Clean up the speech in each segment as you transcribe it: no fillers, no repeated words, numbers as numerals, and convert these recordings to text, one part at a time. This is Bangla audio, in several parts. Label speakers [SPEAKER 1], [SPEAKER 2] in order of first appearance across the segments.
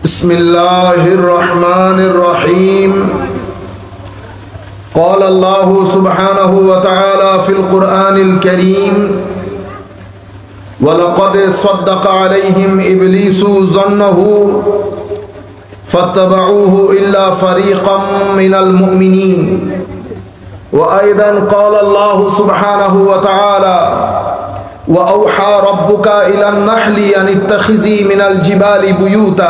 [SPEAKER 1] बिस्मिल्लाहिर रहमानिर रहीम। क़ाल अल्लाहु सुब्हानहु व तआला फ़िल क़ुरआनिल करीम वलक़द सद्दक़ अलैहिम इब्लीसु ज़न्नहु फत्तबऊहु इल्ला फ़रीक़म मिनल मुअमिनीन। व अयदन क़ाल अल्लाहु सुब्हानहु व तआला व औहा रब्बुका इलन नहली अन इत्तखिज़ी मिनल जिबालि बुयूता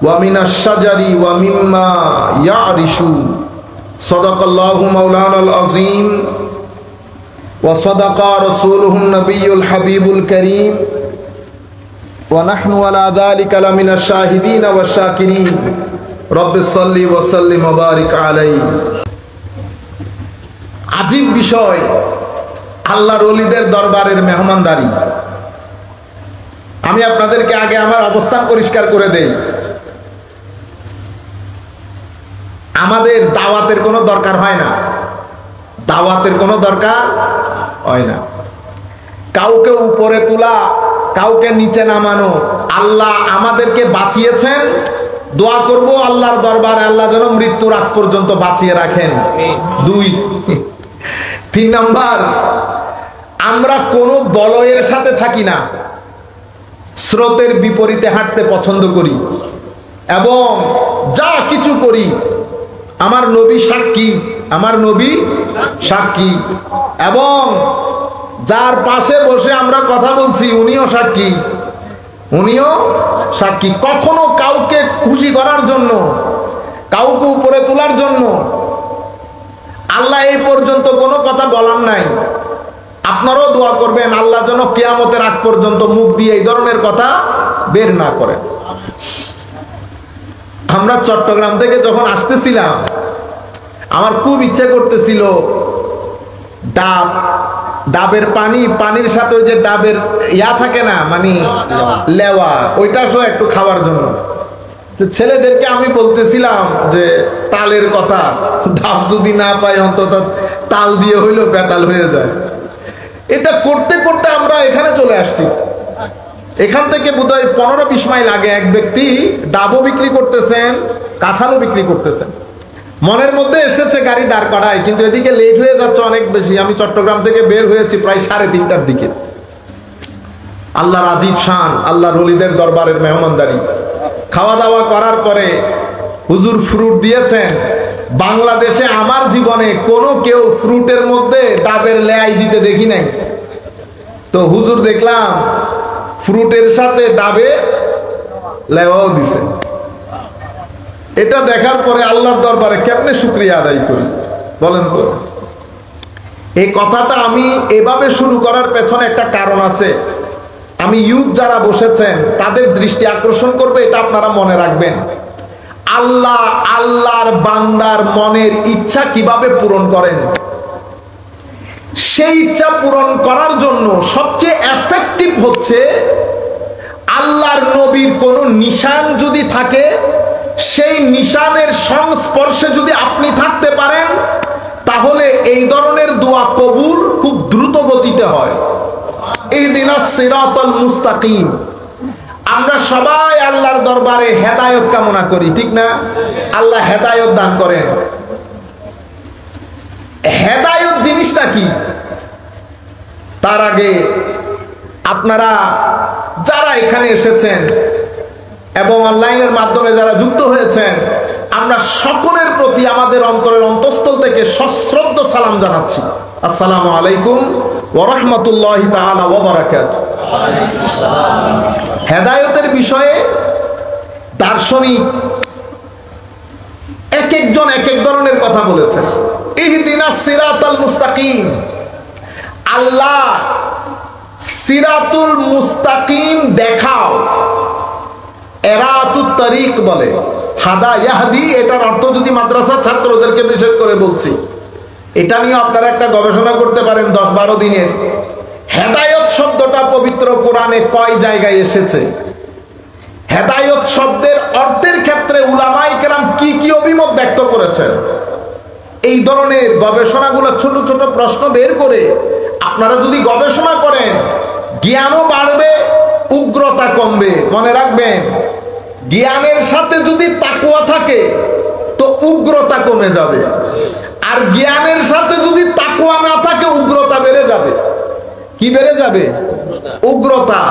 [SPEAKER 1] व मिनश शजरि व मिम्मा यारिशून। सदक़ल्लाहु मौलानाल अज़ीम व सदक़ रसूलुहुन नबियुल हबीबुल करीम व नहनु अला ज़ालिका लमिनश शाहिदीन व शाकिरीन। रब्बिस सल्लि व सल्लिम व बारिक अलैहि। आजीब विषय আল্লাহর ওলিদের দরবারের মেহমানদারি। আমি আপনাদেরকে আগে আমার অবস্থান পরিষ্কার করে দেই। আমাদের দাওয়াতের কোনো দরকার হয় না, দাওয়াতের কোনো দরকার হয় না। কাউকে উপরে তোলা, কাউকে নিচে নামানো। আল্লাহ আমাদেরকে বাঁচিয়েছেন, দোয়া করব আল্লাহর দরবারে আল্লাহ যেন মৃত্যুর আগ পর্যন্ত বাঁচিয়ে রাখেন। 2 3 নাম্বার, আমরা কোনো বলয়ের সাথে থাকি না, স্রোতের বিপরীতে হাঁটতে পছন্দ করি এবং যা কিছু করি আমার নবী সাক্ষী, আমার নবী সাক্ষী, এবং যার পাশে বসে আমরা কথা বলছি উনিও সাক্ষী, উনিও সাক্ষী। কখনো কাউকে খুশি করার জন্য, কাউকে উপরে তোলার জন্য আল্লাহ এই পর্যন্ত কোনো কথা বলার নাই। আপনারাও দোয়া করবেন আল্লাহ যেন কিয়ামতের আগ পর্যন্ত মুখ দিয়ে এই ধরনের কথা বের না করেন। আমরা চট্টগ্রাম থেকে যখন আসতেছিলাম আমার খুব ইচ্ছা করতেছিল ডাবের পানির সাথে ওই যে ডাবের ইয়া থাকে না, মানে লেওয়া, ওইটা সহ একটু খাওয়ার জন্য। ছেলেদেরকে আমি বলতেছিলাম যে তালের কথা, ডাব যদি না পাই অন্তত তাল দিয়ে হইলেও বেতাল হয়ে যায়। এটা করতে করতে আমরা এখানে চলে আসছি। এখান থেকে বোধহয় 15-20 মাইল আগে এক ব্যক্তি ডাবও বিক্রি করতেছেন, কাঁঠালও বিক্রি করতেছেন। মনের মধ্যে এসেছে গাড়ি দাঁড় করায়, কিন্তু এদিকে লেট হয়ে যাচ্ছে অনেক বেশি। আমি চট্টগ্রাম থেকে বের হয়েছি প্রায় 3:30টার দিকে। আল্লাহর আজিব শান, আল্লাহর ওলিদের দরবারের মেহমানদারি। খাওয়া দাওয়া করার পরে হুজুর ফ্রুট দিয়েছেন। বাংলাদেশে আমার জীবনে কোনো কেউ ফ্রুটের মধ্যে ডাবের লেয়াই দিতে দেখি নাই। তো হুজুর দেখলাম ফ্রুটের সাথে ডাবে লেওয়াও দিছে। এটা দেখার পরে আল্লাহর দরবারে কেমনে শুকরিয়া আদায় করি বলেন তো? এই কথাটা আমি এভাবে শুরু করার পেছনে একটা কারণ আছে। আমি ইউথ যারা বসেছেন তাদের দৃষ্টি আকর্ষণ করবে, এটা আপনারা মনে রাখবেন। আল্লাহ আল্লাহর বান্দার মনের ইচ্ছা কিভাবে পূরণ করেন, সেই ইচ্ছা পূরণ করার জন্য সবচেয়ে এফেক্টিভ হচ্ছে আল্লাহর নবীর কোন নিশান যদি থাকে, সেই নিশানের সংস্পর্শে যদি আপনি থাকতে পারেন, তাহলে এই ধরনের দোয়া কবুল খুব দ্রুত গতিতে হয়। ইহদিনাস সিরাতাল মুস্তাকিম। আমরা সবাই আল্লাহর দরবারে হেদায়েত কামনা করি, ঠিক না? আল্লাহ হেদায়েত দান করেন। হেদায়েত জিনিসটা কি তার আগে আপনারা যারা এখানে এসেছেন এবং অনলাইনের মাধ্যমে যারা যুক্ত হয়েছেন, আমরা সকলের প্রতি আমাদের অন্তরের অন্তঃস্থল থেকে সশ্রদ্ধ সালাম জানাচ্ছি। আসসালামু আলাইকুম ওয়া রাহমাতুল্লাহি তাআলা ওয়া বারাকাতুহু। হেদায়েতের বিষয়ে দার্শনিক এক একজন এক এক ধরনের কথা বলেছেন। ইহদিনাস সিরাতাল মুস্তাকিম। আল্লাহ সিরাতুল মুস্তাকিম দেখাও, এরাতুত তারিক বলে, হাদা ইয়াহদি। এটার অর্থ যদি মাদ্রাসার ছাত্রদেরকে বিশেষ করে বলছি, এটা নিয়ে আপনারা একটা গবেষণা করতে পারেন 10-12 দিনের। হেদায়েত শব্দটা পবিত্র কোরআনে কয় জায়গায় এসেছে? হেদায়েত শব্দের অর্থের ক্ষেত্রে উলামায়ে কেরাম কি কি অভিমত ব্যক্ত করেছেন? এই ধরনের গবেষণাগুলো ছোট ছোট প্রশ্ন বের করে আপনারা যদি গবেষণা করেন, জ্ঞানও বাড়বে, উগ্রতা কমবে। মনে রাখবেন জ্ঞানের সাথে যদি তাকওয়া থাকে তো উগ্রতা কমে যাবে, আর জ্ঞানের সাথে যদি তাকওয়া না থাকে উগ্রতা বেড়ে যাবে। কি বেড়ে যাবে? উগ্রতা।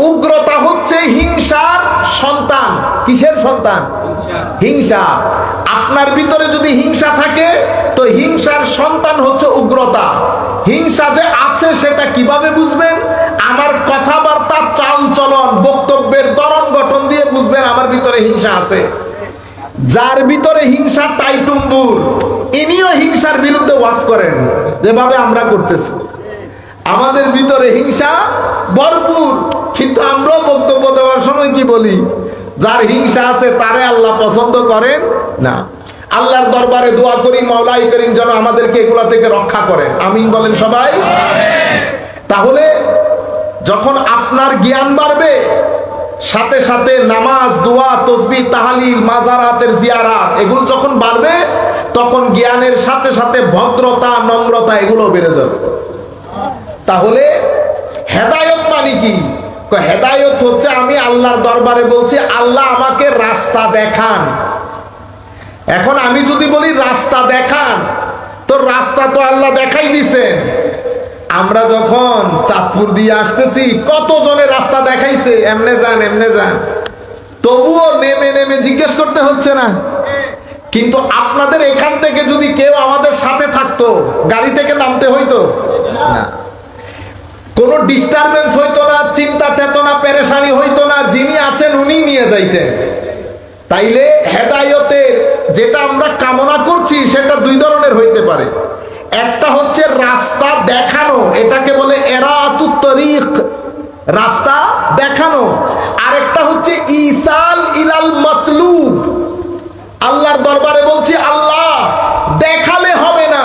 [SPEAKER 1] উগ্রতা হচ্ছে হিংসার সন্তান। কিসের সন্তান? হিংসা। আপনার ভিতরে যদি হিংসা থাকে তো হিংসার সন্তান হচ্ছে উগ্রতা। হিংসা যে আছে সেটা কিভাবে বুঝবেন? আমার কথাবার্তা, চাল চলন, বক্তব্যের ধরন গঠন দিয়ে বুঝবেন আমার ভিতরে হিংসা আছে। যার ভিতরে হিংসা টাইটুম্বুর, ইনিও হিংসার বিরুদ্ধে ওয়াজ করেন যেভাবে আমরা করতেছি। আমাদের ভিতরে হিংসা ভরপুর, কিন্তু আমরাও বক্তব্য দেওয়ার সময় কি বলি? যার হিংসা আছে তারে আল্লাহ পছন্দ করেন না। আল্লাহর দরবারে দোয়া করি মাওলাই করিম যেন আমাদেরকে এগুলা থেকে রক্ষা করেন। আমিন বলেন সবাই। তাহলে যখন আপনার জ্ঞান বাড়বে, সাথে সাথে নামাজ, দোয়া, তসবিহ, তাহলিল, মাজারাতের জিয়ারাত এগুলো যখন বাড়বে, তখন জ্ঞানের সাথে সাথে ভদ্রতা, নম্রতা এগুলো বেড়ে যাবে। তাহলে হেদায়েত মানে কি? হেদায়েত হচ্ছে আমি আল্লাহর দরবারে বলছি আল্লাহ আমাকে রাস্তা দেখান। এখন আমি যদি বলি রাস্তা দেখান, তো রাস্তা তো আল্লাহ দেখাই দিছেন। আমরা যখন চাঁদপুর দিয়ে আসতেছি কতজনের রাস্তা দেখাইছে, এমনে যান এমনে যান, তবুও নেমে নেমে জিজ্ঞেস করতে হচ্ছে না। কিন্তু আপনাদের এখান থেকে যদি কেউ আমাদের সাথে থাকতো, গাড়ি থেকে নামতে হইতো না, কোনো ডিস্টারবেন্স হইতো না, চিন্তা চেতনা পেরেশানি হইতো না, যিনি আছেন উনি নিয়ে যাইতেন। তাইলে হেদায়েতের যেটা আমরা কামনা করছি সেটা দুই ধরনের হইতে পারে। একটা হচ্ছে রাস্তা দেখানো, এটাকে বলে এরাতুত তরিক, রাস্তা দেখানো। আরেকটা হচ্ছে ইসাল ইলাল মাতলুব। আল্লাহর দরবারে বলছি আল্লাহ দেখালে হবে না,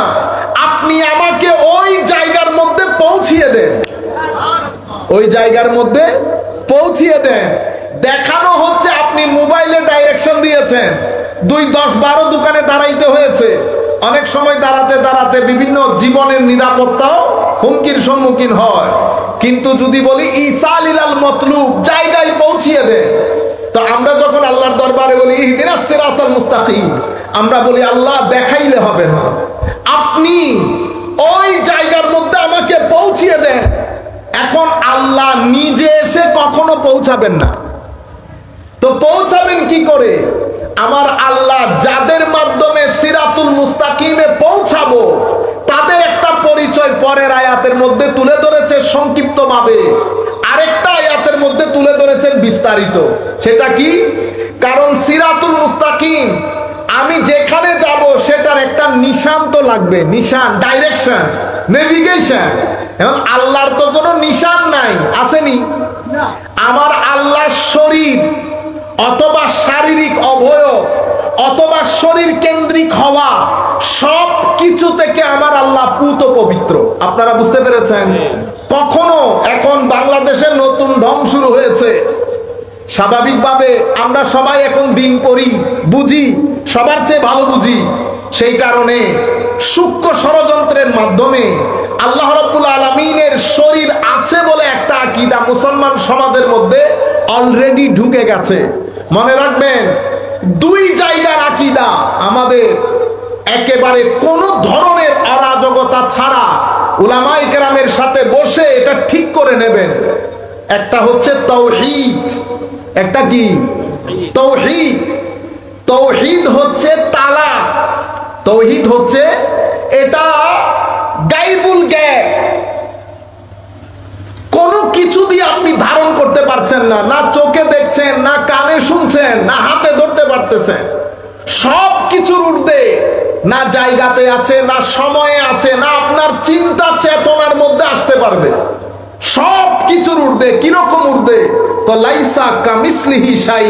[SPEAKER 1] আপনি আমাকে ওই জায়গার মধ্যে পৌঁছিয়ে দেন, ওই জায়গার মধ্যে পৌঁছিয়ে দেন। দেখানো হচ্ছে আপনি মোবাইলে ডাইরেকশন দিয়েছেন, 2, 10, 12 দোকানে দাঁড়াইতে হয়েছে, অনেক সময় দাঁড়াতে দাঁড়াতে বিভিন্ন জীবনের নিরাপত্তাও হুমকির সম্মুখীন হয়। কিন্তু যদি বলি ইসাল ইলাল মাতলুব, জায়গায় পৌঁছিয়ে দেন, তো আমরা যখন আল্লাহর দরবারে বলি ইহদিনাস সিরাতাল মুস্তাকিম, আমরা বলি আল্লাহ দেখাইলে হবে না, আপনি ওই জায়গার মধ্যে আমাকে পৌঁছিয়ে দেন। এখন আল্লাহ নিজে এসে কখনো পৌঁছাবেন না, তো পৌঁছাবেন কি করে? আমার আল্লাহ যাদের মাধ্যমে সিরাতুল মুস্তাকিমে পৌঁছাবো তাদের একটা পরিচয় পরের আয়াতের মধ্যে তুলে ধরেছে সংক্ষিপ্তভাবে, আরেকটা আয়াতের মধ্যে তুলে ধরেছেন বিস্তারিত। সেটা কি? কারণ সিরাতুল মুস্তাকিম আমি যেখানে যাব সেটার একটা নিশান তো লাগবে, নিশান, ডাইরেকশন, নেভিগেশন। এখন আল্লাহর তো কোনো নিশান নাই, আসেনি? আমার আল্লাহর শরীর অথবা শারীরিক অবয়ব অথবা শরীর কেন্দ্রিক হওয়া সব কিছু থেকে আমার আল্লাহ পুত পবিত্র। আপনারা বুঝতে পেরেছেন? কখনো এখন বাংলাদেশে নতুন ঢং শুরু হয়েছে, স্বাভাবিকভাবে আমরা সবাই এখন দিন পড়ি, বুঝি, সবার চেয়ে ভালো বুঝি। সেই কারণে সূক্ষ্ম ষড়যন্ত্রের মাধ্যমে আল্লাহ রাব্বুল আলামিনের শরীর আছে বলে একটা আকীদা মুসলমান সমাজের মধ্যে অলরেডি ঢুকে গেছে। মনে রাখবেন, 2 জায়গার আকীদা আমাদের একেবারে কোন ধরনের অরাজকতা ছাড়া উলামায়ে কেরামের সাথে বসে এটা ঠিক করে নেবেন। একটা হচ্ছে তাওহীদ, একটা কি? তাওহীদ। তাওহীদ হচ্ছে তালা, তাওহীদ হচ্ছে এটা গায়বুল গায়ব, কোনো কিছু দিয়ে আপনি ধারণ করতে পারছেন না, না চোখে দেখছেন, না কানে শুনছেন, না হাতে ধরতে পারতেছেন। সব কিছুর ঊর্ধ্বে, না জায়গাতে আছে, না সময়ে আছে, না আপনার চিন্তা চেতনার মধ্যে আসতে পারবে। সব কিছুর ঊর্ধ্বে। কিরকম ঊর্ধ্বে? তো লাইসা কামিসলিহি শাই,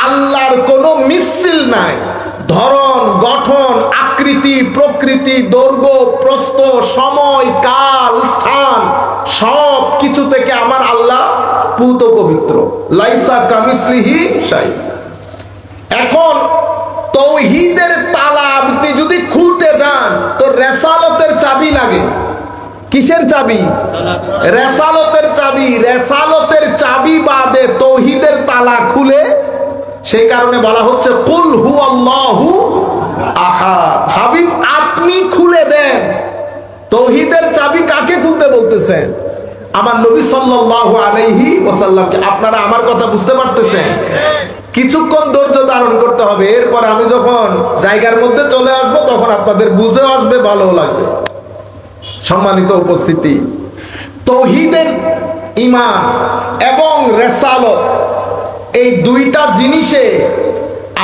[SPEAKER 1] আল্লাহর কোনো মিসিল নাই। ধরন, গঠন, আকৃতি, প্রকৃতি, দৈর্ঘ্য, প্রস্থ, সময়, কাল, স্থান সব কিছু থেকে আমার আল্লাহ পুত পবিত্র। লাইসা কামিসলিহি শাই। এখন তাওহীদের তালা আপনি যদি খুলতে যান তো রেসালতের চাবি লাগে। কিসের চাবি? রেসালতের চাবি। রেসালতের চাবি বাদে তাওহীদের তালা খুলে সেই কারণে বলা হচ্ছে কুল হুয়াল্লাহু আহাদ। হাবিব আপনি খুলে দেন তৌহিদের চাবি। কাকে খুলতে বলতেছেন? আমার নবী সাল্লাল্লাহু আলাইহি ওয়াসাল্লামকে। আপনারা আমার কথা বুঝতে পারতেছেন? কিছুক্ষণ ধৈর্য ধারণ করতে হবে, এরপর আমি যখন জায়গার মধ্যে চলে আসব তখন আপনাদের বুঝে আসবে, ভালো লাগবে। সম্মানিত উপস্থিতি, তৌহিদের ঈমান এবং রিসালাত এই দুইটা জিনিসে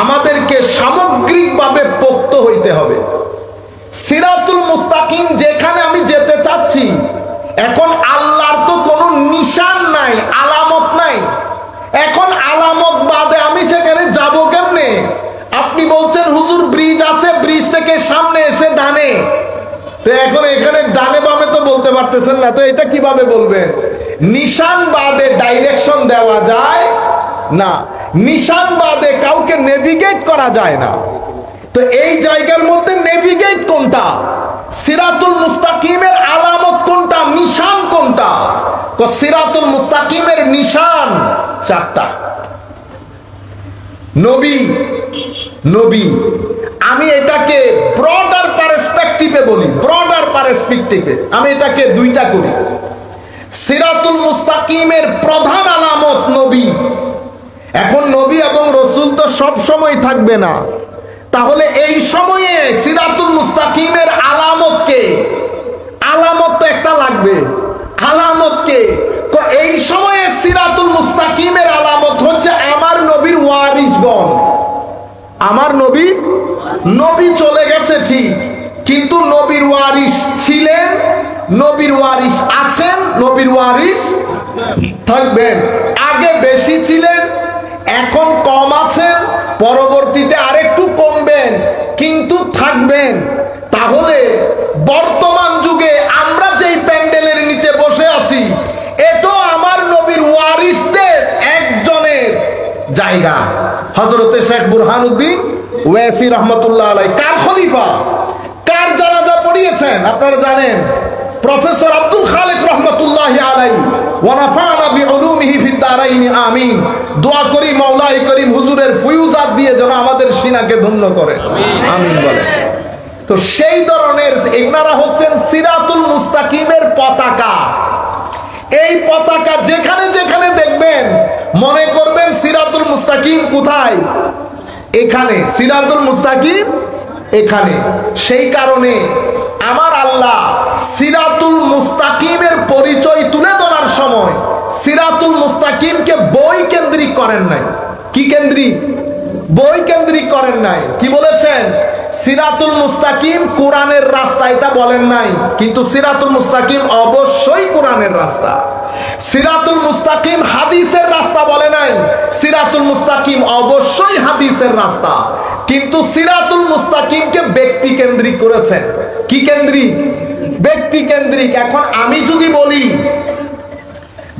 [SPEAKER 1] আমাদেরকে সামগ্রিকভাবে পোক্ত হইতে হবে। সিরাতুল মুস্তাকিম যেখানে আমি যেতে চাচ্ছি, এখন আল্লাহর তো কোনো নিশান নাই, আলামত নাই। এখন আলামত বাদে আমি সেখানে যাব কেমনে? আপনি বলছেন হুজুর ব্রিজ আছে, ব্রিজ থেকে সামনে এসে ডানে, তো এখন এখানে ডানে বামে তো বলতে পারতেছেন না, তো এটা কিভাবে বলবেন? নিশান বাদে ডাইরেকশন দেওয়া যায় না, নিশান বাদে কাউকে নেভিগেট করা যায় না। তো এই জায়গার মধ্যে নেভিগেট কোনটা? সিরাতুল মুস্তাকিমের আলামত কোনটা? নিশান কোনটা? সিরাতুল মুস্তাকিমের নিশান চারটা। নবী, নবী আমি এটাকে ব্রডার পার্সপেক্টিভে বলি, ব্রডার পার্সপেক্টিভে আমি এটাকে দুইটা করি। সিরাতুল মুস্তাকিমের প্রধান আলামত নবী। এখন নবী এবং রসুল তো সব সময় থাকবে না, তাহলে এই সময়ে সিরাতুল মুস্তাকিমের আলামত কে? আলামত তো একটা লাগবে, আলামত কে? এই সময়ে সিরাতুল মুস্তাকিমের আলামত হচ্ছে আমার নবীর ওয়ারিসগণ। আমার নবীর, নবী চলে গেছে ঠিক, কিন্তু নবীর ওয়ারিস ছিলেন, নবীর ওয়ারিস আছেন, নবীর ওয়ারিস থাকবেন। আগে বেশি ছিলেন, এখন কম আছেন, পরবর্তীতে আরেকটু কমবেন, কিন্তু থাকবেন। তাহলে বর্তমান যুগে আমরা যেই প্যান্ডেলের নিচে বসে আছি, এটাও আমার নবীর ওয়ারিসদের একজনের জায়গা। হযরতে শেখ বুরহানুদ্দিন ওয়াইসি রহমতুল্লাহ আলাইহি কার খলিফা? কার জানাজা পড়িয়েছেন আপনারা জানেন? প্রফেসর আব্দুল খালেক রহমতুল্লাহি আলাইহি ওয়া নাফা'না বিউলুমিহি ফিদ দারাইন আমিন। দোয়া করি মাওলাই করিম হুজুরের ফয়ুজাত দিয়ে যেন আমাদের সিনাকে ধন্য করে, আমিন বলে। তো সেই ধরনের এনারা হচ্ছেন সিরাতুল মুস্তাকিমের পতাকা। এই পতাকা যেখানে যেখানে দেখবেন মনে করবেন সিরাতুল মুস্তাকিম কোথায়? এখানে সিরাতুল মুস্তাকিম এখানে। সেই কারণে আমার আল্লাহ সিরাতুল মুস্তাকিমের পরিচয় তুলে ধরার সময় সিরাতুল মুস্তাকিমকে বই কেন্দ্রিক করেন নাই। কি কেন্দ্রিক? বই কেন্দ্রিক করেন নাই। কি বলেছেন? সিরাতুল মুস্তাকিম কোরআনের রাস্তা, এটা বলেন নাই, কিন্তু সিরাতুল মুস্তাকিম অবশ্যই কোরআনের রাস্তা। সিরাতুল মুস্তাকিম হাদিসের রাস্তা বলে নাই, সিরাতুল মুস্তাকিম অবশ্যই হাদিসের রাস্তা, কিন্তু সিরাতুল মুস্তাকিমকে ব্যক্তি কেন্দ্রিক করেছেন। কি কেন্দ্রিক? ব্যক্তি কেন্দ্রিক। এখন আমি যদি বলি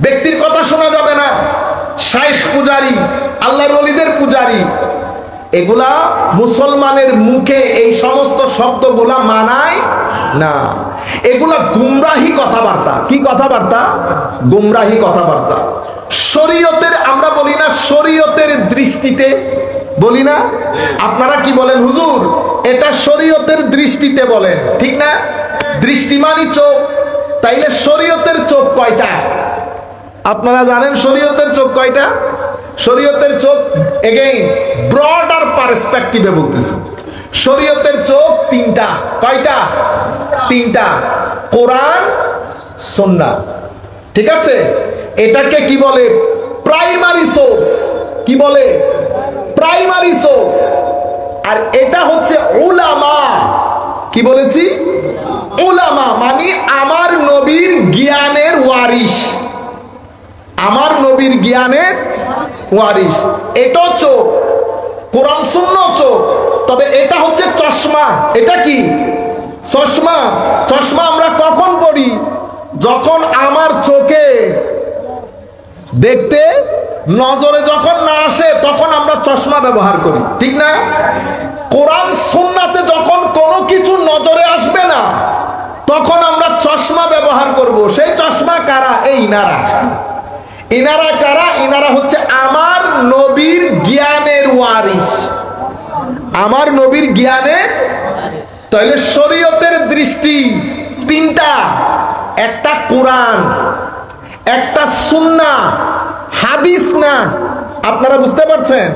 [SPEAKER 1] ব্যক্তির কথা শোনা যাবে না, শাইখ পূজারি, আল্লাহর ওলিদের পূজারি, এগুলা মুসলমানের মুখে এই সমস্ত শব্দগুলা মানায় না। এগুলা গুমরাহি কথাবার্তা। কি কথাবার্তা? গুমরাহি কথাবার্তা। শরীয়তের, আমরা বলি না শরীয়তের দৃষ্টিতে, বলি না? আপনারা কি বলেন হুজুর? এটা শরীয়তের দৃষ্টিতে বলেন, ঠিক না? দৃষ্টিমানি চোখ, তাইলে শরীয়তের চোখ কয়টা? আপনারা জানেন শরীয়তের চোখ কয়টা? শরীয়তের চোখ এগেইন ব্রডার পার্সপেক্টিভে বলতেছি, শরীয়তের চোখ তিনটা। কয়টা? তিনটা। কোরআন, সুন্নাহ, ঠিক আছে? এটাকে কি বলে? Primary source. কি বলে? Primary source. আর এটা হচ্ছে উলামা। কি বলেছি? উলামা মানে আমার নবীর জ্ঞানের ওয়ারিস, আমার নবীর জ্ঞানের ওয়ারিস। এটা চোখ, কোরআন সুন্নাহ চোখ। তবে এটা হচ্ছে চশমা। এটা কি? চশমা। চশমা আমরা কখন পড়ি? যখন আমার চোখে দেখতে নজরে যখন না আসে তখন আমরা চশমা ব্যবহার করি, ঠিক না? কোরআন সুন্নাতে যখন কোনো কিছু নজরে আসবে না তখন আমরা চশমা ব্যবহার করব। সেই চশমা কারা? এই ইনারা। ইনারা কারা? ইনারা হচ্ছে আমার নবীর জ্ঞানের ওয়ারিস, আমার নবীর জ্ঞানের। তাহলে শরীয়তের দৃষ্টি তিনটা, একটা কোরআন, একটা সুন্নাহ, হাদিস না। আপনারা বুঝতে পারছেন?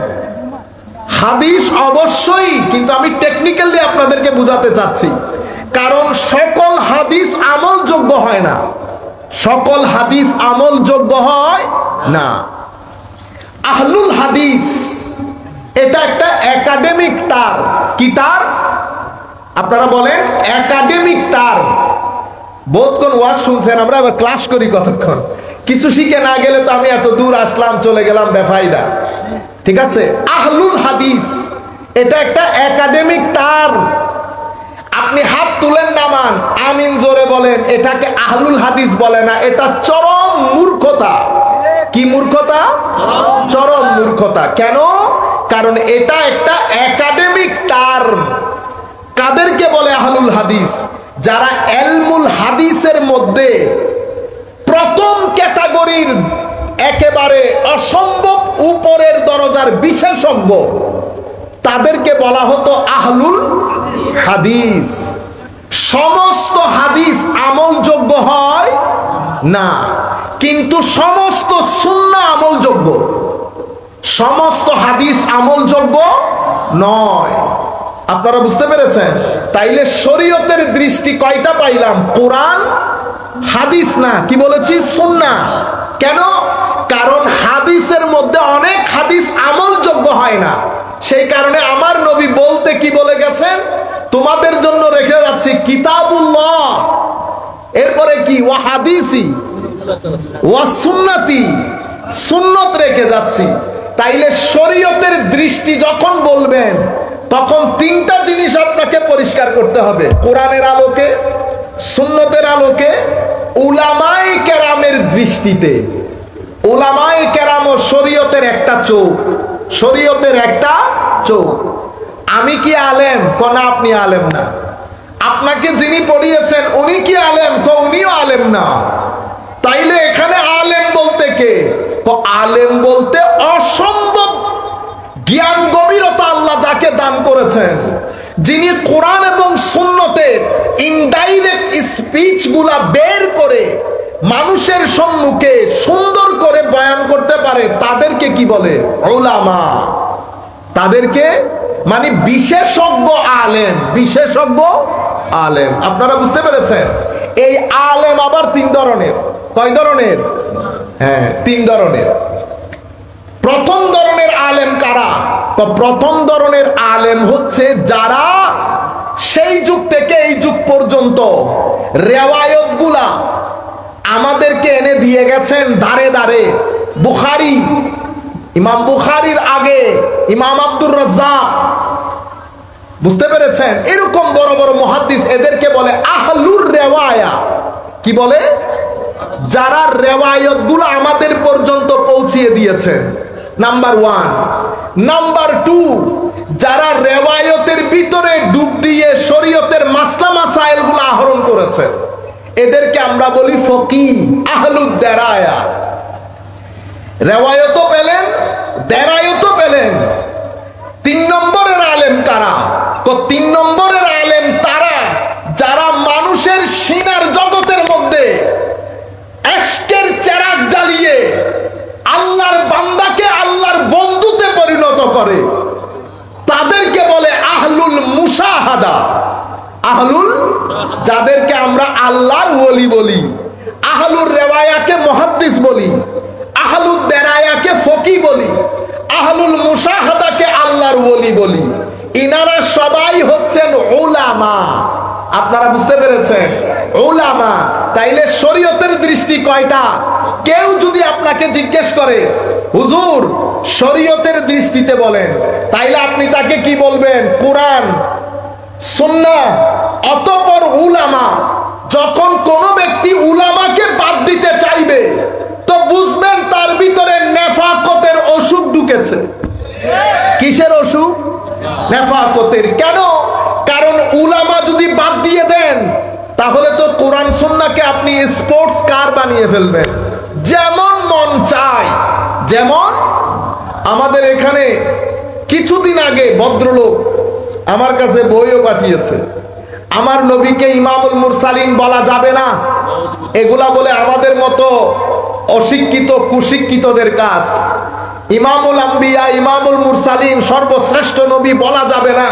[SPEAKER 1] হাদিস অবশ্যই, কিন্তু আমি টেকনিক্যালি আপনাদেরকে বুঝাতে চাচ্ছি, কারণ সকল হাদিস আমলযোগ্য হয় না, সকল হাদিস আমলযোগ্য হয় না। আহলুল হাদিস এটা একটা একাডেমিক টার্ম। কি টার্ম? আপনারা বলেন একাডেমিক টার্ম। বহুতক্ষণ ওয়াজ শুনছেন, আমরা আবার ক্লাস করি কতক্ষণ, কিছু শিখে না গেলে তো আমি এত দূর আসলাম চলে গেলাম বেফায়দা। ঠিক আছে, আহলুল হাদিস এটা একটা একাডেমিক টার্ম। আপনি হাত তুলেন নামান, আমিন জোরে বলেন, এটাকে আহলুল হাদিস বলে না, এটা চরম মূর্খতা। কি মূর্খতা? চরম মূর্খতা। কেন? কারণ এটা একটা একাডেমিক টার্ম। কাদেরকে বলে আহলুল হাদিস? যারা ইলমুল হাদিসের মধ্যে প্রথম ক্যাটাগরির একেবারে অসম্ভব উপরের দরজার বিশেষজ্ঞ, তাদেরকে বলা হতো আহলুল হাদিস। সমস্ত হাদিস আমলযোগ্য হয় না, কিন্তু সমস্ত সুন্নাহ আমলযোগ্য। সমস্ত হাদিস আমলযোগ্য নয়। আপনারা বুঝতে পেরেছেন? তাইলে শরীয়তের দৃষ্টি কয়টা পাইলাম? কোরআন, হাদিস না, কি বলেছি? সুন্নাহ। কেন? কারণ হাদিসের মধ্যে অনেক হাদিস আমলযোগ্য হয় না। সেই কারণে আমার নবী বলতে কি বলে গেছেন? তোমাদের জন্য রেখে যাচ্ছি কিতাবুল্লাহ, এরপরে কি? ওয়া হাদিসি ওয়া সুন্নতি, সুন্নত রেখে যাচ্ছি। তাইলে শরীয়তের দৃষ্টি যখন বলবেন, তখন তিনটা জিনিস আপনাকে পরিষ্কার করতে হবে: কোরআনের আলোকে, সুন্নতের আলোকে, উলামায়ে কেরামের দৃষ্টিতে। উলামায়ে কেরাম ও শরীয়তের একটা চোখ, শরীয়তের একটা চোখ। আমি কি আলেম? না, আপনি আলেম না। আপনাকে যিনি পড়িয়েছেন উনি কি আলেম? উনিও আলেম না। তাইলে এখানে আলেম বলতে কে? আলেম বলতে অসম্ভব জ্ঞান গভীরতা আল্লাহ যাকে দান করেছেন, যিনি কোরআন এবং সুন্নতের ইনডাইরেক্ট স্পিচ গুলা বের করে মানুষের সম্মুখে সুন্দর করে বয়ান করতে পারে, তাদেরকে কি বলে? উলামা। তাদেরকে মানে বিশেষজ্ঞ আলেম, বিশেষজ্ঞ আলেম। আপনারা বুঝতে পেরেছেন? এই আলেম আবার তিন ধরনের। কয় ধরনের? হ্যাঁ, তিন ধরনের। প্রথম ধরনের আলেম কারা? তো প্রথম ধরনের আলেম হচ্ছে যারা সেই যুগ থেকে এই যুগ পর্যন্ত রেওয়ায়ত গুলা আমাদেরকে এনে দিয়ে গেছেন ধারে ধারে। বুখারী, ইমাম বুখারীর আগে ইমাম আব্দুর রাজ্জাক, বুঝতে পেরেছেন? এরকম বড় বড় মুহাদ্দিস, এদেরকে বলে আহলুর রেওয়ায়া। কি বলে? যারা রেওয়ায়ত গুলো আমাদের পর্যন্ত পৌঁছিয়ে দিয়েছেন, নাম্বার ওয়ান। নাম্বার টু, যারা রেওয়ায়তের ভিতরে ডুব দিয়ে শরীয়তের মাসলা মাসাইল গুলো আহরণ করেছেন, এদেরকে আমরা বলি ফকিহ, আহলুদ দেরায়া। রেওয়ায়তও পেলেন, দেরায়তও পেলেন। তিন নম্বরের আলেম কারা? তিন নম্বরের আলেম তারা যারা মানুষের সিনার জগতের মধ্যে এশকের চেরাগ জ্বালিয়ে আল্লাহর বান্দাকে আল্লাহর বন্ধুতে পরিণত করে, তাদেরকে বলে আহলুল মুশাহাদা। আহলুল, যাদেরকে আমরা আল্লাহর ওলি বলি। আহলুর রেওয়ায়াকে মুহাদ্দিস বলি, আহলুদ দেরায়াকে ফকিহ বলি, আহলুল মুশাহাদাকে আল্লাহর ওলি বলি। ইনারা সবাই হচ্ছেন উলামা। আপনারা বুঝতে পেরেছেন? উলামা। তাইলে শরীয়তের দৃষ্টি কয়টা? কেউ যদি আপনাকে জিজ্ঞেস করে হুজুর শরীয়তের দৃষ্টিতে বলেন, তাইলে আপনি তাকে কি বলবেন? কোরআন, সুন্নাহ, অতঃপর উলামা। যখন কোন ব্যক্তি উলামাকে বাদ দিতে চাইবে, তো বুঝবেন তার ভিতরে নেফাকতের অসুখ ঢুকেছে। কিসের অসুখ? নেফাকতের। কেন? কারণ উলামা যদি বাদ দিয়ে দেন, তাহলে তো কোরআন সুন্নাহকে আপনি স্পোর্টস কার বানিয়ে ফেলবেন। যেমন মন চায়। যেমন আমাদের এখানে কিছুদিন আগে ভদ্রলোক আমার কাছে বইও পাঠিয়েছে, আমার নবীকে ইমামুল মুরসালিন বলা যাবে না, এগুলা বলে আমাদের মতো অশিক্ষিত কুশিক্ষিতদের কাজ। ইমামুল আম্বিয়া, ইমামুল মুরসালিন, সর্বশ্রেষ্ঠ নবী বলা যাবে না,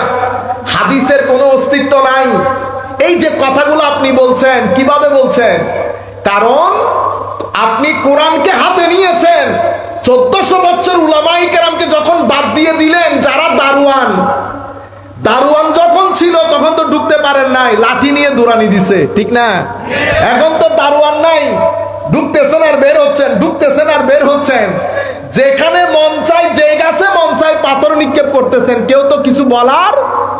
[SPEAKER 1] হাদিসের কোনো অস্তিত্ব নাই। এই যে কথাগুলো আপনি বলছেন, কিভাবে বলছেন? কারণ আপনি কোরআনকে হাতে নিয়েছেন। 1400 বছর উলামায়ে কেরামকে যখন বাদ দিয়ে দিলেন, যারা দারোয়ান যখন ছিল তখন তো ঢুকতে পারেন নাই, লাঠি নিয়ে দৌড়ানি দিছে, ঠিক না? এখন তো দারোয়ান নাই, ঢুকতেছেন আর বের হচ্ছেন, ঢুকতেছেন আর বের হচ্ছেন। যেখানে মন চাই, যে গাছে মন চাই পাথর নিক্ষেপ করতেছেন, কেউ তো কিছু বলার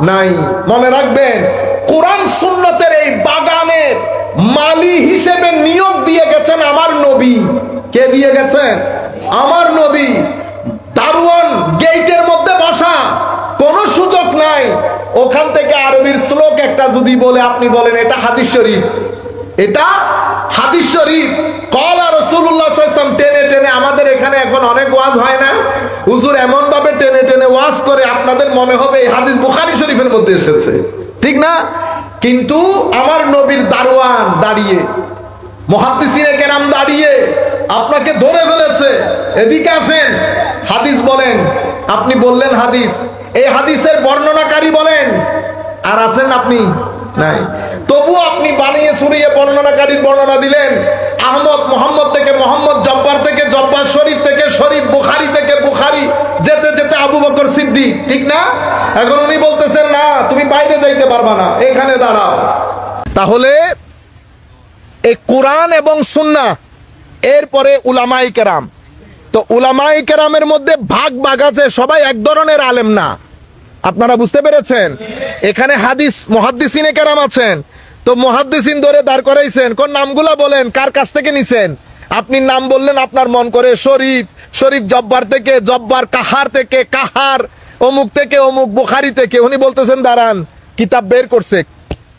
[SPEAKER 1] নাই। মনে রাখবেন, কোরআন সুন্নতের এই বাগানের মালি হিসেবে নিয়োগ দিয়ে গেছেন আমার নবী। কে দিয়ে গেছেন? আমার নবী। দারোয়ান গেটের মধ্যে বসা, কোনো সুযোগ নাই। ওখান থেকে আরবির শ্লোক একটা যদি বলে, আপনি বলেন এটা হাদিস শরীফ, এটা হাদিস শরীফ। কলা রাসূলুল্লাহ সাল্লাল্লাহু আলাইহি ওয়াসাল্লাম টেনে টেনে, আমাদের এখানে এখন অনেক ওয়াজ হয় না, হুজুর এমন ভাবে টেনে টেনে ওয়াজ করে আপনাদের মনে হবে এই হাদিস বুখারী শরীফের মধ্যে এসেছে, ঠিক না? কিন্তু আমার নবীর দারোয়ান দাঁড়িয়ে, মুহাদ্দিসিনে কেরাম দাঁড়িয়ে আপনাকে ধরে ফেলেছে, এদিকে আসেন, হাদিস বলেন। আপনি বললেন হাদিস, এই হাদিসের বর্ণনাকারী বলেন, আর আছেন আপনি নাই। তবু আপনি বানিয়ে সুরিয়ে বর্ণনাকারীর বর্ণনা দিলেন। আহমদ মোহাম্মদ থেকে মোহাম্মদ, জব্বার থেকে জব্বার, শরীফ থেকে শরীফ, বুখারী থেকে বুখারী, যেতে যেতে আবু বকর সিদ্দিক, ঠিক না? এখন উনি বলতেছেন না, তুমি বাইরে যাইতে পারবা না, এখানে দাঁড়াও। তাহলে এই কোরআন এবং সুন্নাহ, এরপরে উলামায়ে কেরাম। তো উলামায়ে কেরামের মধ্যে ভাগ ভাগ আছে, সবাই এক ধরনের আলেম না। আপনারা বুঝতে পেরেছেন? এখানে হাদিস মুহাদ্দিসিনে কেরাম আছেন, তো মুহাদ্দিসিন ধরে দাঁড় করাইছেন, কোন নামগুলা বলেন, কার কাছ থেকে নিছেন? আপনি নাম বললেন, আপনার মন করে শরীফ, শরীফ জব্বার থেকে জব্বার, কাহার থেকে কাহার, অমুক থেকে অমুক, বুখারী থেকে। উনি বলতেছেন দাঁড়ান, কিতাব বের করছে।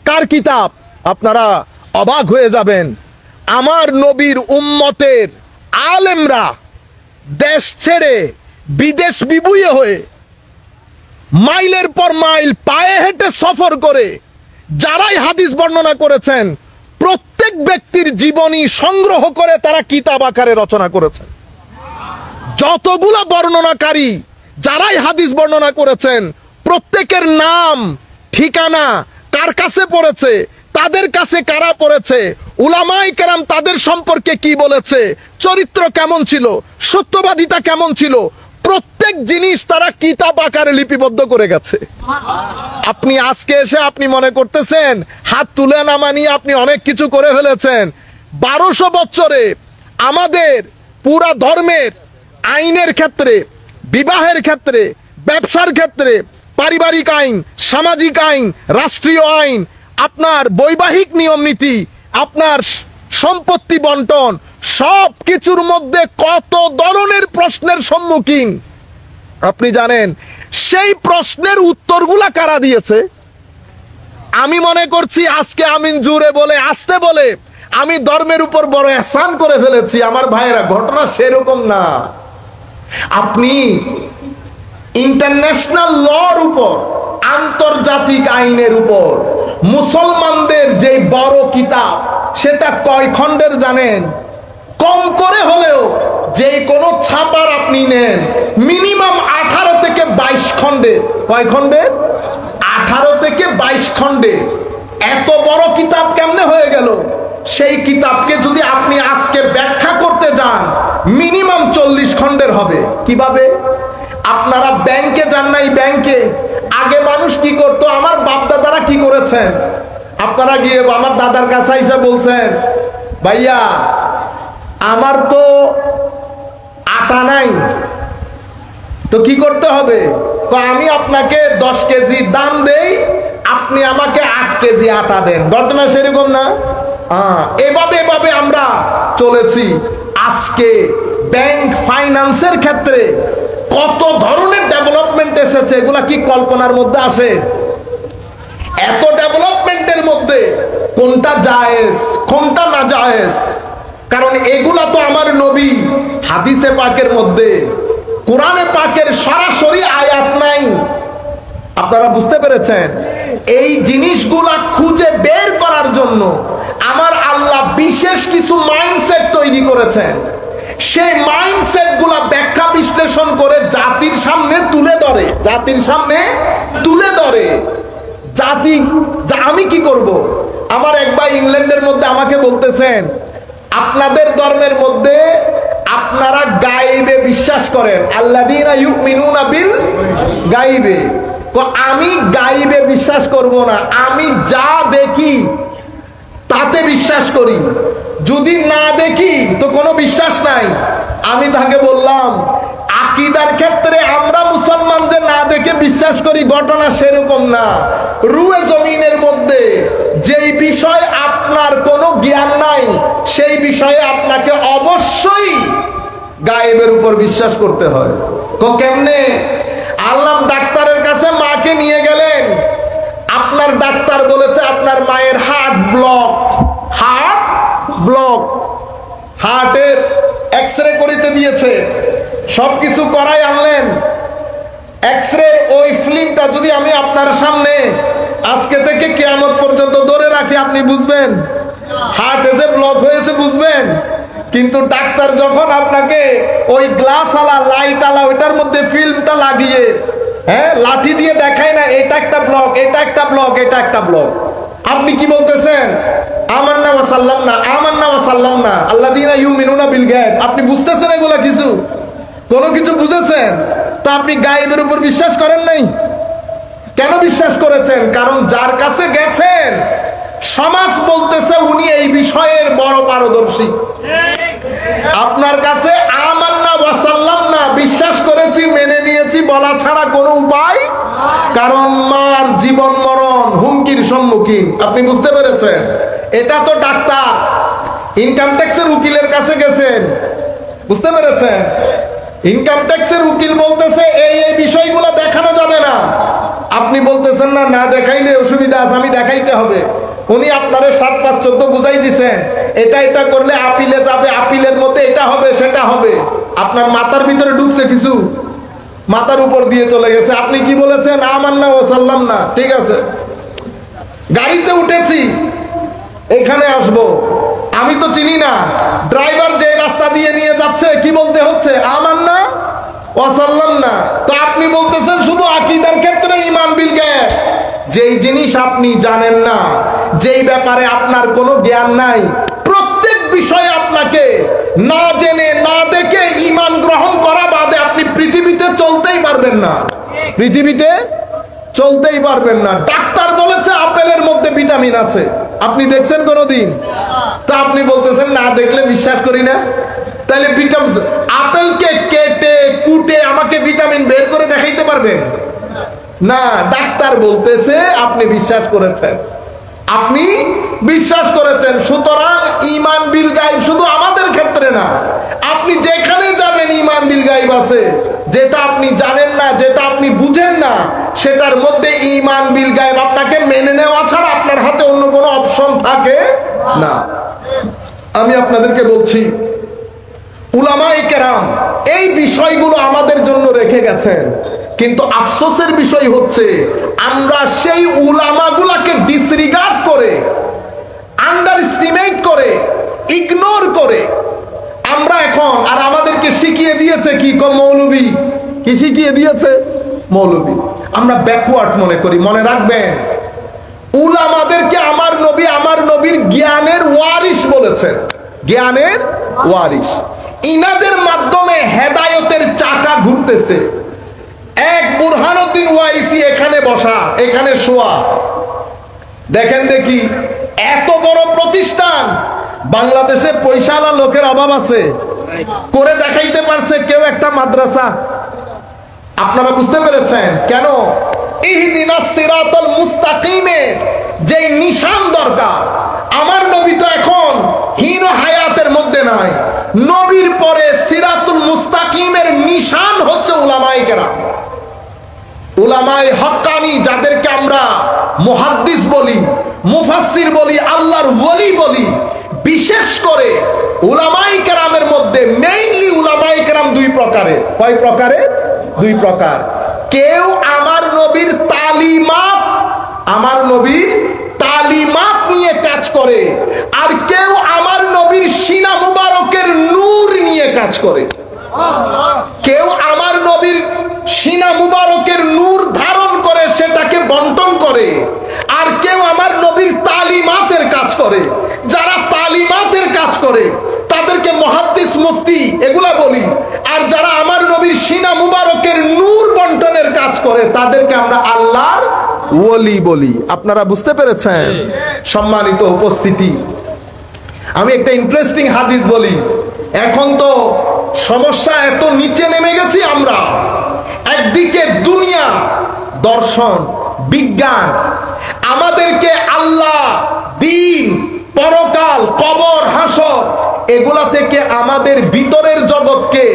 [SPEAKER 1] কার কিতাব? আপনারা অবাক হয়ে যাবেন। আমার নবীর উম্মতের আলেমরা দেশ ছেড়ে বিদেশ বিভুঁইয়ে হয়ে মাইলের পর মাইল পায়ে হেঁটে সফর করে যারাই হাদিস বর্ণনা করেছেন, প্রত্যেক ব্যক্তির জীবনী সংগ্রহ করে তারা কিতাব আকারে রচনা করেছেন। যতগুলা বর্ণনাকারী যারাই হাদিস বর্ণনা করেছেন, প্রত্যেকের নাম, ঠিকানা, কার কাছে পড়েছে, তাদের কাছে কারা পড়েছে, উলামায়ে কেরাম তাদের সম্পর্কে কি বলেছে, চরিত্র কেমন ছিল, সত্যবাদিতা কেমন ছিল, প্রত্যেক জিনিস তারা কিতাব আকারে লিপিবদ্ধ করে গেছে। আপনি আজকে এসে আপনি মনে করতেছেন হাত তুলে নামা নিয়ে আপনি অনেক কিছু করে ফেলেছেন। 1200 বছরে আমাদের পুরা ধর্মের আইনের ক্ষেত্রে, বিবাহের ক্ষেত্রে, ব্যবসার ক্ষেত্রে, পারিবারিক আইন, সামাজিক আইন, রাষ্ট্রীয় আইন, আপনার বৈবাহিক নিয়ম নীতি, আপনার সম্পত্তি বন্টন, সব কিছুর মধ্যে কত ধরনের প্রশ্নের সম্মুখীন আপনি জানেন। সেই প্রশ্নের উত্তরগুলা কারা দিয়েছে? আমি মনে করছি আজকে আমিন জুড়ে বলে, আসতে বলে আমি ধর্মের উপর বড় এহসান করে ফেলেছি। আমার ভাইয়েরা, ঘটনা সেরকম না। আপনি ইন্টারন্যাশনাল লর উপর, আন্তর্জাতিক আইনের উপর মুসলমানদের যে বড় কিতাব, সেটা কয় খণ্ডের জানেন? কম করে হলেও যে কোনো ছাপার আপনি নেন, মিনিমাম 18 থেকে 22 খণ্ডে। কয় খণ্ডে? 18 থেকে 22 খণ্ডে। এত বড় কিতাব কেমনে হয়ে গেল? সেই কিতাবকে যদি আপনি আজকে ব্যাখ্যা করতে যান, মিনিমাম 40 খণ্ডের হবে। কিভাবে? আপনারা ব্যাংকে যান নাই? ব্যাংকে আগে মানুষ কি করতো? আমার বাপ দাদারা কি করেছেন? আপনারা গিয়ে আমার দাদার কাছে এসে বলছেন, ভাইয়া আমার তো আটা নাই, তো কি করতে হবে? আমি আপনাকে 10 কেজি দান দেই, আপনি আমাকে 8 কেজি আটা দেন। ঘটনা সেরকম না? এভাবে এভাবে আমরা চলেছি। আজকে ব্যাংক ফাইন্যান্সের ক্ষেত্রে কত ধরনের ডেভেলপমেন্ট এসেছে, এগুলা কি কল্পনার মধ্যে আসে? এত ডেভেলপমেন্টের মধ্যে কোনটা জায়েজ, কোনটা না জায়েজ, কারণ এগুলা তো আমার নবী, হাদিসে পাকের মধ্যে, কোরআনে পাকের সরাসরি আয়াত নাই। আপনারা বুঝতে পেরেছেন? এই জিনিসগুলা খুঁজে বের করার জন্য আমার আল্লাহ বিশেষ কিছু মাইন্ডসেট তৈরি করেছেন। সেই মাইন্ডসেট গুলা ব্যাখ্যা বিশ্লেষণ করে জাতির সামনে তুলে ধরে, জাতির সামনে তুলে ধরে। জাতি, আমি কি করব? আমার এক ভাই ইংল্যান্ডের মধ্যে আমাকে বলতেছেন, আপনাদের ধর্মের মধ্যে আপনারা গায়েবে বিশ্বাস করেন, আল্লাযীনা ইউমিনুনা বিল গায়েবে। আমি গায়েবে বিশ্বাস করব না, আমি যা দেখি তাতে বিশ্বাস করি, যদি না দেখি তো কোনো বিশ্বাস নাই। আমি তাকে বললাম, আকীদার ক্ষেত্রে আমরা মুসলমান যে না দেখে বিশ্বাস করি ঘটনা সেরকম না। রুয়ে জমিনের মধ্যে যেই বিষয় আপনার কোনো জ্ঞান নাই সেই বিষয়ে আপনাকে অবশ্যই গায়েবের উপর বিশ্বাস করতে হয়। কেমনে? আল্লাহ ডাক্তারের কাছে মাকে নিয়ে গেলেন, আপনার ডাক্তার বলেছে আপনার মায়ের হার্ট ব্লক, হার্ট ব্লক, হার্টের এক্সরে করিতে দিয়েছে, সবকিছু করাই আনলেন। এক্সরে ওই ফিল্মটা যদি আমি আপনার সামনে আজকে থেকে কিয়ামত পর্যন্ত ধরে রাখি, আপনি বুঝবেন হার্টে যে ব্লক হয়েছে, বুঝবেন। কিন্তু ডাক্তার যখন আপনাকে ওই গ্লাস আলা, লাইট আলা, ওইটার মধ্যে ফিল্মটা লাগিয়ে, হ্যাঁ, লাঠি দিয়ে দেখায় না, এটা একটা ব্লক, এটা একটা ব্লক, এটা একটা ব্লক, আপনি কি বলতেছেন? আমান্না ওয়া সাল্লামনা, আমান্না ওয়া সাল্লামনা আল্লাযীনা ইউমিনুনা বিল গায়ব। আপনি বুঝতেছেন এগুলা কিছু? কোনো কিছু বুঝেছেন? তো আপনি গায়েবের উপর বিশ্বাস করেন নাই। কেন বিশ্বাস করেছেন? কারণ যার কাছে গেছেন সমাজ বলতেছে উনি এই বিষয়ের বড় পারদর্শী। আপনার কাছে আমান্না ওয়া সাল্লামনা, বিশ্বাস করেছি, মেনে নিয়েছি বলা ছাড়া কোনো উপায়, কারণ মার জীবন মরণ হুমকির সম্মুখীন। আপনি বুঝতে পেরেছেন? এটা তো ডাক্তার, ইনকাম ট্যাক্সের উকিলের কাছে গেছেন, বুঝতে পেরেছেন? ইনকাম ট্যাক্সের উকিল বলতেছে এই এই বিষয়গুলো দেখানো যাবে না, আপনি বলতেছেন না, না দেখাইলে অসুবিধা আছে, আমি দেখাইতে হবে। উনি আপনারে 7, 5, 14 বুঝাই দিছেন, এটা এটা করলে আপিলে যাবে, আপিলের মধ্যে এটা হবে সেটা হবে। আপনার মাথার ভিতরে ঢুকছে কিছু, মাথার উপর দিয়ে চলে গেছে। আপনি কি বলেছেন? আমান্না ওয়া সাল্লামনা। ঠিক আছে, গাড়িতে উঠেছি, এখানে আসবো, আমি তো চিনি না, ড্রাইভার যে রাস্তা দিয়ে নিয়ে যাচ্ছে কি বলতে হচ্ছে? আমান্না ওয়া সাল্লামনা। তো আপনি বলতেছেন শুধু আকীদার ক্ষেত্রে ঈমান বিল গায়ব। যেই জিনিস আপনি জানেন না, যেই ব্যাপারে আপনার কোনো জ্ঞান নাই, প্রত্যেক বিষয়ে আপনাকে না জেনে না দেখে ঈমান গ্রহণ করা বাদে আপনি পৃথিবীতে চলতেই পারবেন না, পৃথিবীতে চলতেই পারবেন না। ডাক্তার বলেছে আপেলের মধ্যে ভিটামিন আছে, আপনি দেখছেন কোনোদিন? তা আপনি বলতেছেন না দেখলে বিশ্বাস করি না। তাহলে ভিটামিন, আপেলকে কেটে কুটে আমাকে ভিটামিন বের করে দেখাইতে পারবেন না। ডাক্তার বলতেছে, আপনি বিশ্বাস করেছেন, আপনি বিশ্বাস করেছেন। সুতরাং ঈমান বিল গায়ব শুধু আমাদের ক্ষেত্রে না, আপনি যেখানে যাবেন ঈমান বিল গায়ব আছে। যেটা আপনি জানেন না, যেটা আপনি বুঝেন না, সেটার মধ্যে ঈমান বিল গায়ব আপনাকে মেনে নেওয়া ছাড়া আপনার হাতে অন্য কোনো অপশন থাকে না। আমি আপনাদেরকে বলছি, উলামায়ে কেরাম এই বিষয়গুলো আমাদের জন্য রেখে গেছেন, কিন্তু আফসোসের বিষয় হচ্ছে আমরা সেই উলামাগুলাকে ডিসরিগার্ড করে, আন্ডার এস্টিমেট করে, ইগনোর করে আমরা এখন, আর আমাদেরকে শিখিয়ে দিয়েছে কি? মৌলবী। কি শিখিয়ে দিয়েছে? মৌলবী। আমরা ব্যাকওয়ার্ড মনে করি। মনে রাখবেন, উলামাদেরকে আমার নবী, আমার নবীর জ্ঞানের ওয়ারিস বলেছেন, জ্ঞানের ওয়ারিস। ইনাদের মাধ্যমে হেদায়েতের চাকা ঘুরতেছে। এক বুরহানুদ্দিন ওয়াইসি এখানে বসা, এখানে শোয়া, দেখেন দেখি এত বড় প্রতিষ্ঠান, বাংলাদেশে পয়সাওয়ালা লোকের অভাব আছে, করে দেখাইতে পারছে কেউ একটা মাদ্রাসা। আপনারা বুঝতে পেরেছেন কেন? ইহদিনাস সিরাতাল মুস্তাকিমের যে নিশান দরকার, আমার নবী তো এখন হীন হায়াতের মধ্যে নাই। নবীর পরে সিরাতুল মুস্তাকিমের নিশান হচ্ছে উলামায়ে কেরাম, উলামায়ে হক্কানি, যাদেরকে আমরা মুহাদ্দিস বলি, মুফাসসির বলি, আল্লাহর ওলি বলি। বিশেষ করে উলামায়ে কেরামের মধ্যে মেইনলি উলামায়ে কেরাম দুই প্রকারের। কয় প্রকারে? দুই প্রকার। কেউ আমার নবীর তালিমাত নিয়ে কাজ করে, আর কেউ আমার নবীর সিনা মুবারকের নূর নিয়ে কাজ করে। কেউ আমার নবীর সিনা মুবারকের নূর ধারণ করে সেটাকে বন্টন করে, আর কেউ আমার নবীর তালিমাতের কাজ করে। যারা তালিমাতের কাজ করে তাদেরকে মুহাদ্দিস মুফতি এগুলা বলি, আর যারা আমার নবীর সিনা মুবারকের নূর বন্টনের কাজ করে তাদেরকে আমরা আল্লাহর ওলি বলি। আপনারা বুঝতে পেরেছেন? সম্মানিত উপস্থিতি, আমি একটা ইন্টারেস্টিং হাদিস বলি। এখন তো সমস্যা এত নিচে নেমে গেছি আমরা। একদিকে দুনিয়া, দর্শন, বিজ্ঞান আমাদেরকে আল্লাহ, দিন, পরকাল, কবর, হাসর এগুলা থেকে আমাদের ভিতরের জগৎকে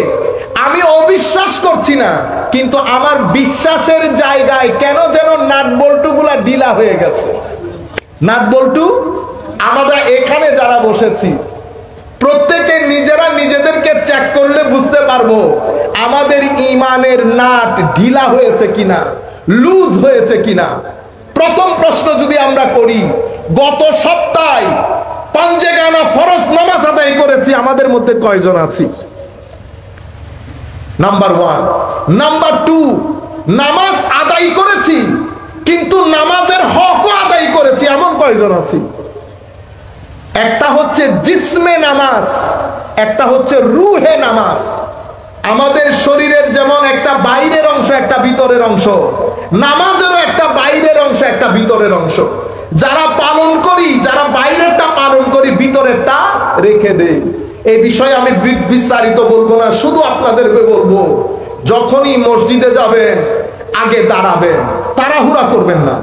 [SPEAKER 1] আমি অবিশ্বাস করছি না, কিন্তু আমার বিশ্বাসের জায়গায় কেন যেন নাট বল্টুগুলা ঢিলা হয়ে গেছে। নাট বল্টু আমরা এখানে যারা বসেছি প্রত্যেকে নিজেরা নিজেদেরকে চেক করলে বুঝতে পারবো আমাদের ঈমানের নাট ঢিলা হয়েছে কিনা, লুজ হয়েছে কিনা। প্রথম প্রশ্ন যদি আমরা করি, গত সপ্তাহে পাঞ্জেগানা ফরজ নামাজ আদায় করেছি আমাদের মধ্যে কয়জন আছি? নাম্বার 1। নাম্বার 2, নামাজ আদায় করেছি কিন্তু নামাজের হকও আদায় করেছি এমন কয়জন আছি? একটা হচ্ছে জিসমে নামাজ, একটা হচ্ছে রুহে নামাজ। আমাদের শরীরের যেমন একটা বাইরের অংশ একটা ভিতরের অংশ, নামাজেরও একটা বাইরের অংশ একটা ভিতরের অংশ। যারা পালন করি, যারা বাইরেরটা পালন করি, ভিতরেরটা রেখে দেই। এই বিষয়ে আমি বিস্তারিত বলবো না, শুধু আপনাদেরকে বলবো যখনই মসজিদে যাবেন আগে দাঁড়াবেন, তাড়াহুড়া করবেন না,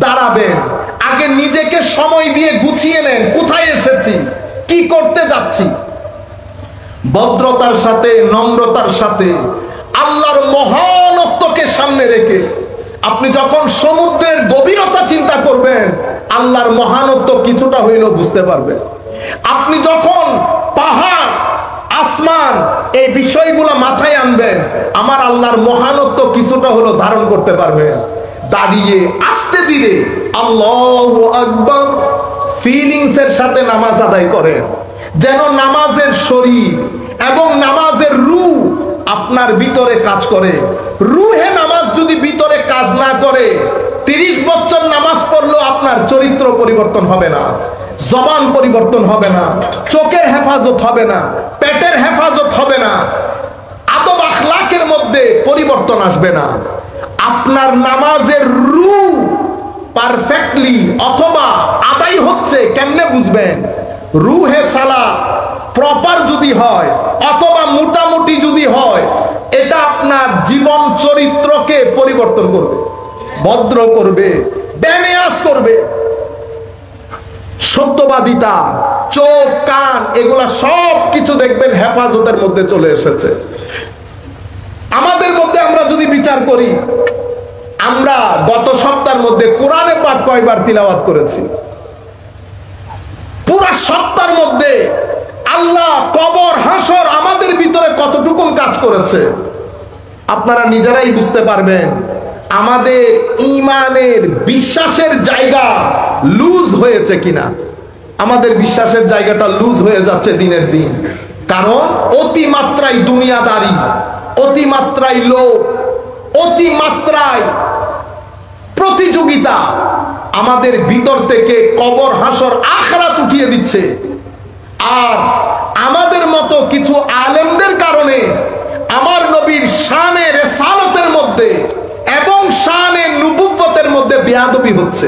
[SPEAKER 1] দাঁড়াবেন। আগে নিজেকে সময় দিয়ে গুছিয়ে নেন, কোথায় এসেছি, কি করতে যাচ্ছি। ভদ্রতার সাথে, নম্রতার সাথে, আল্লাহর মহানত্বকে সামনে রেখে আপনি যখন সমুদ্রের গভীরতা চিন্তা করবেন আল্লাহর মহানত্ব কিছুটা হইলেও বুঝতে পারবেন। আপনি যখন পাহাড়, আসমান এই বিষয়গুলো মাথায় আনবেন আমার আল্লাহর মহানত্ব কিছুটা হলেও ধারণ করতে পারবেন। দাঁড়িয়ে আস্তে ধীরে আল্লাহু আকবার ফিলিংস এর সাথে নামাজ আদায় করেন, যেন নামাজের শরীর এবং নামাজের রূহ আপনার ভিতরে কাজ করে। রুহে নামাজ যদি ভিতরে কাজ না করে 30 বছর নামাজ পড়লেও আপনার চরিত্র পরিবর্তন হবে না, জবান পরিবর্তন হবে না, চোখের হেফাজত হবে না, পেটের হেফাজত হবে না, আদব আখলাকের মধ্যে পরিবর্তন আসবে না। আপনার নামাজের রূহ পারফেক্টলি অথবা আদায় হচ্ছে কেমনে বুঝবেন? রুহে সালাত প্রপার যদি হয় অথবা মোটামুটি যদি হয়, এটা আপনার জীবন চরিত্রকে পরিবর্তন করবে, ভদ্র করবে, বেনিয়াজ করবে। সত্যবাদিতা, চোখ, কান এগুলা সব কিছু দেখবেন হেফাজতের মধ্যে চলে এসেছে। আমাদের মধ্যে আমরা যদি বিচার করি, আমরা গত সপ্তাহের মধ্যে কোরআনে পাক কয়বার তিলাওয়াত করেছি? পুরো সপ্তাহের মধ্যে আল্লাহ, কবর, হাসর আমাদের ভিতরে কতটুকুন কাজ করেছে আপনারা নিজেরাই বুঝতে পারবেন। আমাদের ঈমানের বিশ্বাসের জায়গা লুজ হয়েছে কিনা। আমাদের বিশ্বাসের জায়গাটা লুজ হয়ে যাচ্ছে দিনের দিন, কারণ অতিমাত্রায় দুনিয়াদারি, অতিমাত্রায় লোভ, অতিমাত্রায় প্রতিযোগিতা আমাদের ভিতর থেকে কবর, হাসর, আখিরাত উঠিয়ে দিচ্ছে। আর আমাদের মতো কিছু আলেমদের কারণে আমার নবীর শানে রিসালাতের মধ্যে এবং শানে নবুওয়াতের মধ্যে বেয়াদবি হচ্ছে।